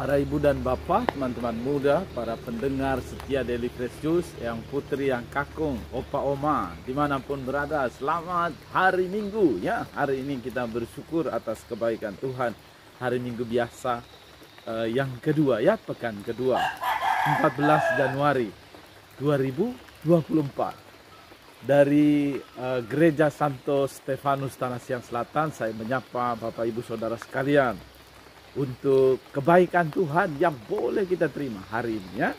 Para ibu dan bapak, teman-teman muda, para pendengar setia Daily Fresh Juice, yang putri, yang kakung, opa, oma, dimanapun berada, selamat hari Minggu ya. Hari ini kita bersyukur atas kebaikan Tuhan. Hari Minggu biasa yang kedua ya, pekan kedua, 14 Januari 2024. Dari Gereja Santo Stefanus Tanah Siang Selatan, saya menyapa Bapak Ibu Saudara sekalian untuk kebaikan Tuhan yang boleh kita terima hari ini ya.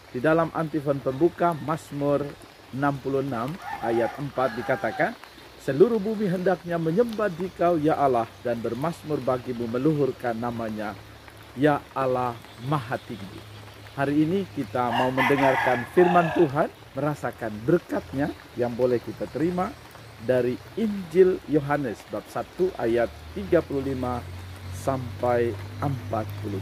Di dalam antifon pembuka Mazmur 66 ayat 4 dikatakan, seluruh bumi hendaknya menyembah Dikau ya Allah, dan bermazmur bagimu meluhurkan namanya ya Allah Maha Tinggi. Hari ini kita mau mendengarkan firman Tuhan, merasakan berkatnya yang boleh kita terima dari Injil Yohanes bab 1 ayat 35 sampai 42.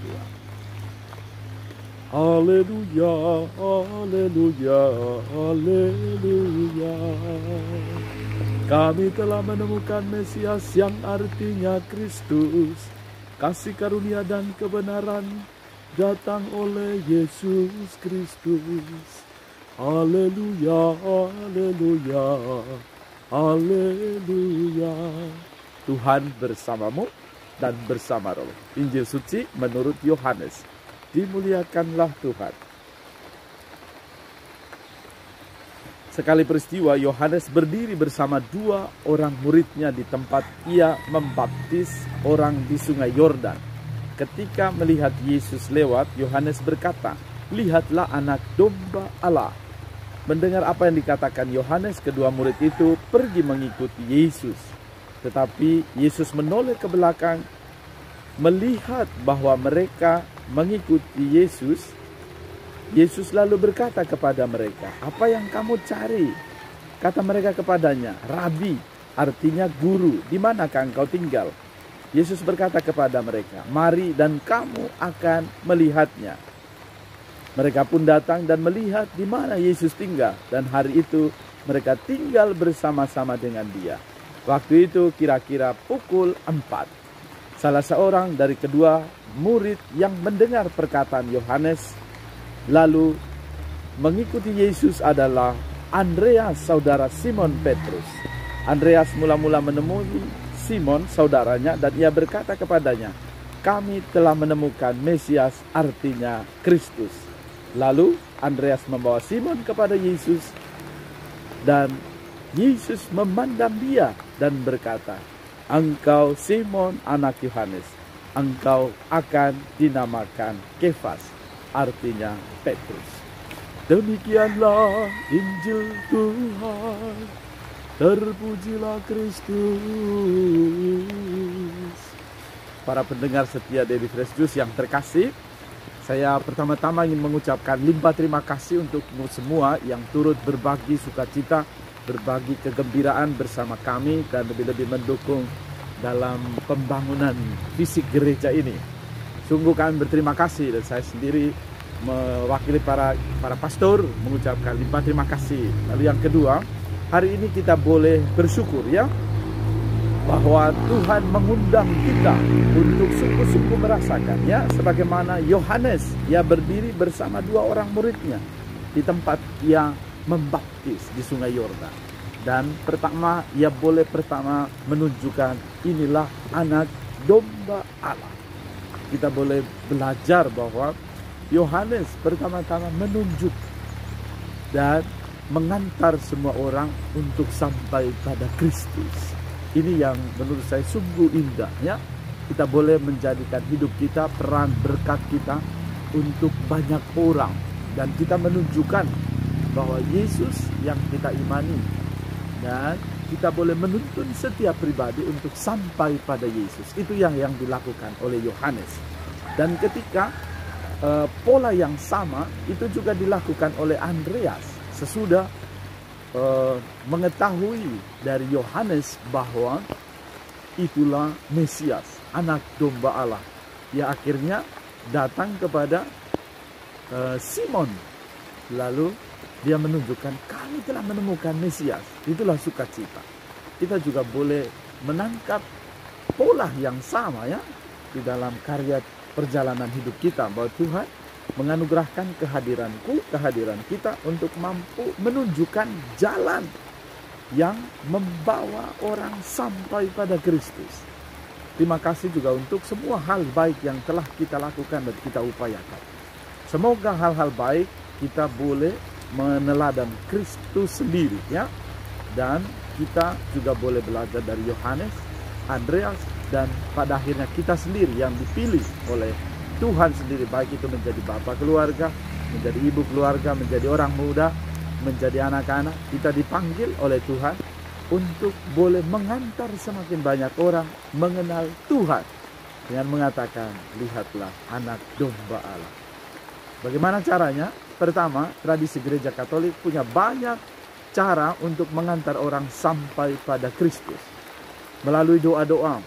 Haleluya, haleluya, haleluya. Kami telah menemukan Mesias yang artinya Kristus. Kasih karunia dan kebenaran datang oleh Yesus Kristus. Haleluya, haleluya, haleluya. Tuhan bersamamu dan bersama roh. Injil suci menurut Yohanes. Dimuliakanlah Tuhan. Sekali peristiwa, Yohanes berdiri bersama dua orang muridnya di tempat ia membaptis orang di sungai Yordan. Ketika melihat Yesus lewat, Yohanes berkata, lihatlah anak domba Allah. Mendengar apa yang dikatakan Yohanes, kedua murid itu pergi mengikuti Yesus. Tetapi Yesus menoleh ke belakang, melihat bahwa mereka mengikuti Yesus. Yesus lalu berkata kepada mereka, apa yang kamu cari? Kata mereka kepadanya, Rabi, artinya guru, di manakah engkau tinggal? Yesus berkata kepada mereka, mari dan kamu akan melihatnya. Mereka pun datang dan melihat di mana Yesus tinggal, dan hari itu mereka tinggal bersama-sama dengan dia. Waktu itu kira-kira pukul 4. Salah seorang dari kedua murid yang mendengar perkataan Yohanes lalu mengikuti Yesus adalah Andreas, saudara Simon Petrus. Andreas mula-mula menemui Simon, saudaranya, dan ia berkata kepadanya, kami telah menemukan Mesias, artinya Kristus. Lalu Andreas membawa Simon kepada Yesus, dan Yesus memandang dia dan berkata, engkau Simon anak Yohanes, engkau akan dinamakan Kefas, artinya Petrus. Demikianlah Injil Tuhan, terpujilah Kristus. Para pendengar setia Daily Fresh Juice yang terkasih, saya pertama-tama ingin mengucapkan limpah terima kasih untukmu semua yang turut berbagi sukacita, berbagi kegembiraan bersama kami, dan lebih-lebih mendukung dalam pembangunan fisik gereja ini. Sungguh kami berterima kasih, dan saya sendiri mewakili para pastor mengucapkan limpah terima kasih. Lalu yang kedua, hari ini kita boleh bersyukur ya, bahwa Tuhan mengundang kita untuk sungguh-sungguh merasakan ya, sebagaimana Yohanes, ia berdiri bersama dua orang muridnya di tempat ia membaptis di sungai Yordan. Dan ia boleh menunjukkan inilah anak domba Allah. Kita boleh belajar bahwa Yohanes pertama-tama menunjuk dan mengantar semua orang untuk sampai pada Kristus. Ini yang menurut saya sungguh indah ya. Kita boleh menjadikan hidup kita, peran berkat kita untuk banyak orang, dan kita menunjukkan bahwa Yesus yang kita imani, dan kita boleh menuntun setiap pribadi untuk sampai pada Yesus. Itu yang dilakukan oleh Yohanes. Dan ketika pola yang sama itu juga dilakukan oleh Andreas sesudah mengetahui dari Yohanes bahwa itulah Mesias, anak domba Allah. Ia akhirnya datang kepada Simon, lalu dia menunjukkan kami telah menemukan Mesias. Itulah sukacita. Kita juga boleh menangkap pola yang sama ya di dalam karya perjalanan hidup kita, bahwa Tuhan menganugerahkan kehadiran kita untuk mampu menunjukkan jalan yang membawa orang sampai pada Kristus. Terima kasih juga untuk semua hal baik yang telah kita lakukan dan kita upayakan. Semoga hal-hal baik kita boleh meneladan Kristus sendiri, ya. Dan kita juga boleh belajar dari Yohanes, Andreas, dan pada akhirnya kita sendiri yang dipilih oleh Tuhan sendiri, baik itu menjadi bapak keluarga, menjadi ibu keluarga, menjadi orang muda, menjadi anak-anak. Kita dipanggil oleh Tuhan untuk boleh mengantar semakin banyak orang mengenal Tuhan dengan mengatakan, lihatlah anak domba Allah. Bagaimana caranya? Pertama, tradisi gereja Katolik punya banyak cara untuk mengantar orang sampai pada Kristus. Melalui doa-doa,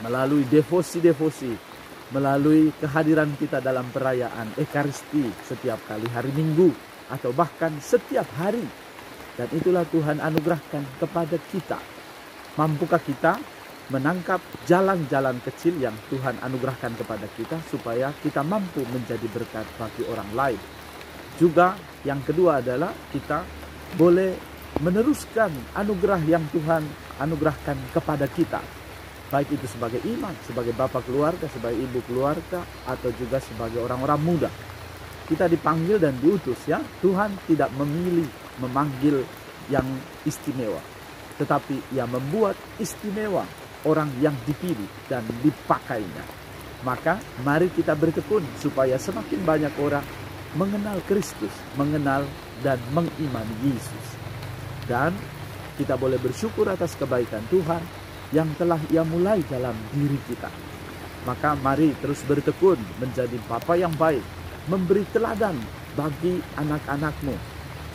melalui devosi-devosi, melalui kehadiran kita dalam perayaan Ekaristi setiap kali hari Minggu, atau bahkan setiap hari. Dan itulah Tuhan anugerahkan kepada kita. Mampukah kita menangkap jalan-jalan kecil yang Tuhan anugerahkan kepada kita, supaya kita mampu menjadi berkat bagi orang lain. Juga yang kedua adalah kita boleh meneruskan anugerah yang Tuhan anugerahkan kepada kita. Baik itu sebagai imam, sebagai bapak keluarga, sebagai ibu keluarga, atau juga sebagai orang-orang muda. Kita dipanggil dan diutus, ya. Tuhan tidak memanggil yang istimewa, tetapi Ia membuat istimewa orang yang dipilih dan dipakainya. Maka mari kita bertekun supaya semakin banyak orang mengenal Kristus, mengenal dan mengimani Yesus. Dan kita boleh bersyukur atas kebaikan Tuhan yang telah Ia mulai dalam diri kita. Maka mari terus bertekun menjadi bapa yang baik, memberi teladan bagi anak-anakmu,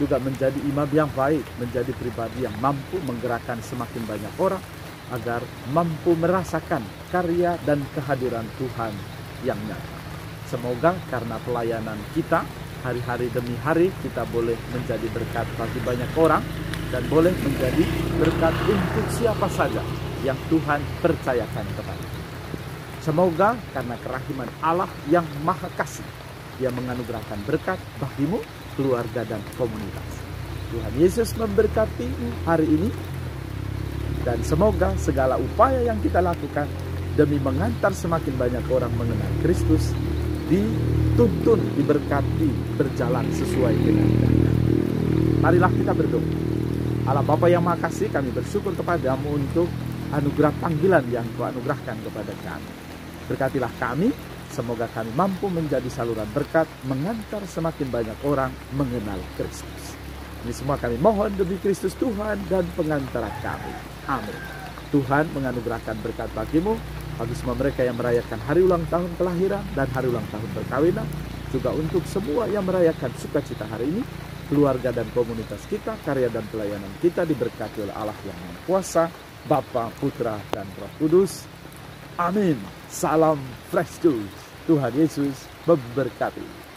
juga menjadi imam yang baik, menjadi pribadi yang mampu menggerakkan semakin banyak orang agar mampu merasakan karya dan kehadiran Tuhan yang nyata. Semoga karena pelayanan kita hari-hari demi hari, kita boleh menjadi berkat bagi banyak orang dan boleh menjadi berkat untuk siapa saja yang Tuhan percayakan kepada. Semoga karena kerahiman Allah yang Maha Kasih, Dia menganugerahkan berkat bagimu, keluarga, dan komunitas. Tuhan Yesus memberkati hari ini, dan semoga segala upaya yang kita lakukan demi mengantar semakin banyak orang mengenal Kristus dituntun, diberkati, berjalan sesuai dengan kehendak. Marilah kita berdoa. Allah Bapa yang Maha Kasih, kami bersyukur kepadamu untuk anugerah panggilan yang Kau anugerahkan kepada kami. Berkatilah kami, semoga kami mampu menjadi saluran berkat, mengantar semakin banyak orang mengenal Kristus. Ini semua kami mohon demi Kristus Tuhan dan pengantara kami. Amin. Tuhan menganugerahkan berkat bagimu, bagi semua mereka yang merayakan hari ulang tahun kelahiran dan hari ulang tahun perkawinan, juga untuk semua yang merayakan sukacita hari ini, keluarga dan komunitas kita, karya dan pelayanan kita diberkati oleh Allah yang Maha Kuasa, Bapa, Putra, dan Roh Kudus. Amin. Salam Fresh Juice. Tuhan Yesus memberkati.